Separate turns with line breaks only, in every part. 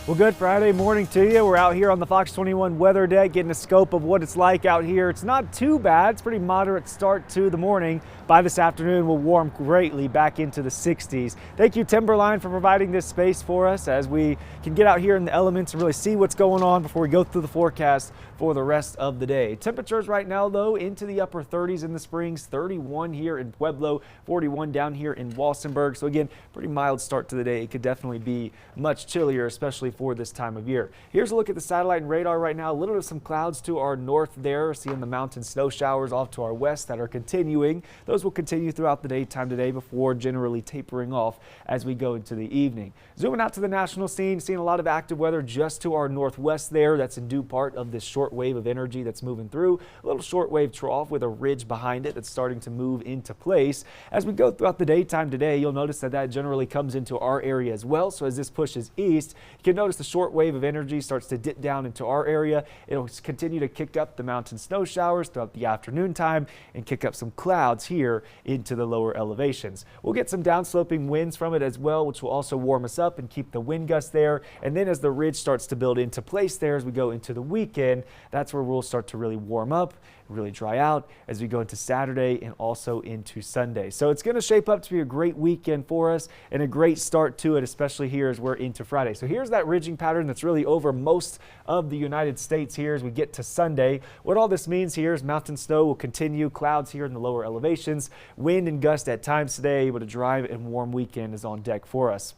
Well, good Friday morning to you. We're out here on the Fox 21 weather deck getting a scope of what it's like out here. It's not too bad. It's a pretty moderate start to the morning. By this afternoon, we'll warm greatly back into the 60s. Thank you, Timberline, for providing this space for us as we can get out here in the elements and really see what's going on before we go through the forecast for the rest of the day. Temperatures right now, though, into the upper 30s in the Springs, 31 here in Pueblo, 41 down here in Walsenburg. So again, pretty mild start to the day. It could definitely be much chillier, especially for this time of year. Here's a look at the satellite and radar right now. A little bit of some clouds to our north there, seeing the mountain snow showers off to our west that are continuing. Those will continue throughout the daytime today before generally tapering off as we go into the evening. Zooming out to the national scene, seeing a lot of active weather just to our northwest there. That's in due part of this short wave of energy that's moving through. A little short wave trough with a ridge behind it that's starting to move into place. As we go throughout the daytime today, you'll notice that that generally comes into our area as well. So as this pushes east, you can notice the short wave of energy starts to dip down into our area. It'll continue to kick up the mountain snow showers throughout the afternoon time and kick up some clouds here into the lower elevations. We'll get some downsloping winds from it as well, which will also warm us up and keep the wind gusts there. And then as the ridge starts to build into place there as we go into the weekend, that's where we'll start to really warm up, really dry out as we go into Saturday and also into Sunday. So it's going to shape up to be a great weekend for us and a great start to it, especially here as we're into Friday. So here's that ridging pattern that's really over most of the United States here as we get to Sunday. What all this means here is mountain snow will continue, clouds here in the lower elevations, wind and gust at times today, but a dry and warm weekend is on deck for us.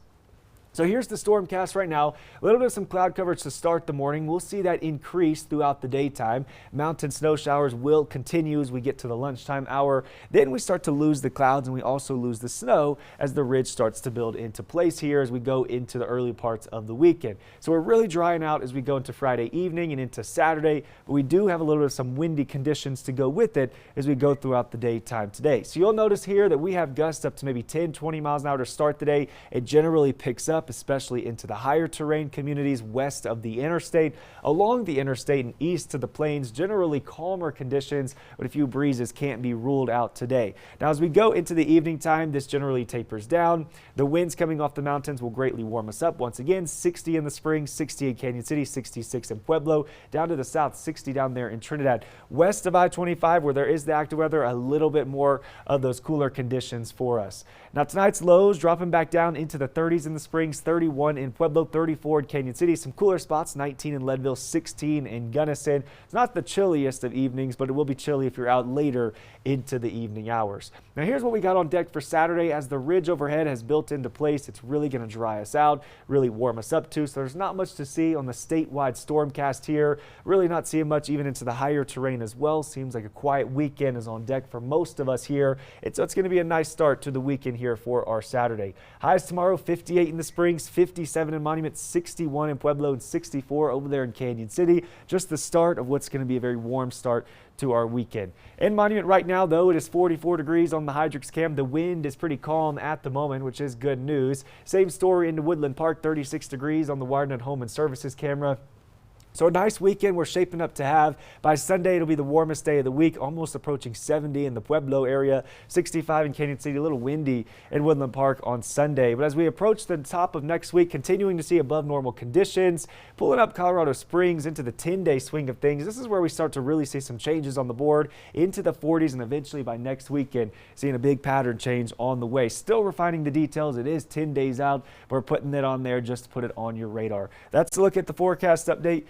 So here's the stormcast right now. A little bit of some cloud coverage to start the morning. We'll see that increase throughout the daytime. Mountain snow showers will continue as we get to the lunchtime hour. Then we start to lose the clouds and we also lose the snow as the ridge starts to build into place here as we go into the early parts of the weekend. So we're really drying out as we go into Friday evening and into Saturday, but we do have a little bit of some windy conditions to go with it as we go throughout the daytime today. So you'll notice here that we have gusts up to maybe 10, 20 miles an hour to start the day. It generally picks up, especially into the higher terrain communities west of the interstate, along the interstate and east to the plains. Generally calmer conditions, but a few breezes can't be ruled out today. Now as we go into the evening time, this generally tapers down. The winds coming off the mountains will greatly warm us up. Once again, 60 in the Springs, 60 in Canyon City, 66 in Pueblo, down to the south, 60 down there in Trinidad. West of I-25, where there is the active weather, a little bit more of those cooler conditions for us. Now tonight's lows dropping back down into the 30s in the Springs, 31 in Pueblo, 34 in Canyon City. Some cooler spots, 19 in Leadville, 16 in Gunnison. It's not the chilliest of evenings, but it will be chilly if you're out later into the evening hours. Now here's what we got on deck for Saturday. As the ridge overhead has built into place, it's really going to dry us out, really warm us up too. So there's not much to see on the statewide stormcast here. Really not seeing much even into the higher terrain as well. Seems like a quiet weekend is on deck for most of us here. So it's going to be a nice start to the weekend here for our Saturday. Highs tomorrow, 58 in the Springs, 57 in Monument, 61 in Pueblo, and 64 over there in Canyon City. Just the start of what's going to be a very warm start to our weekend. In Monument right now, though, it is 44 degrees on the Hydrix cam. The wind is pretty calm at the moment, which is good news. Same story into Woodland Park, 36 degrees on the Wirenet Home and Services camera. So a nice weekend we're shaping up to have. By Sunday, it'll be the warmest day of the week, almost approaching 70 in the Pueblo area, 65 in Canyon City, a little windy in Woodland Park on Sunday. But as we approach the top of next week, continuing to see above normal conditions, pulling up Colorado Springs into the 10-day swing of things. This is where we start to really see some changes on the board into the 40s, and eventually by next weekend, seeing a big pattern change on the way. Still refining the details. It is 10 days out, but we're putting it on there just to put it on your radar. That's a look at the forecast update.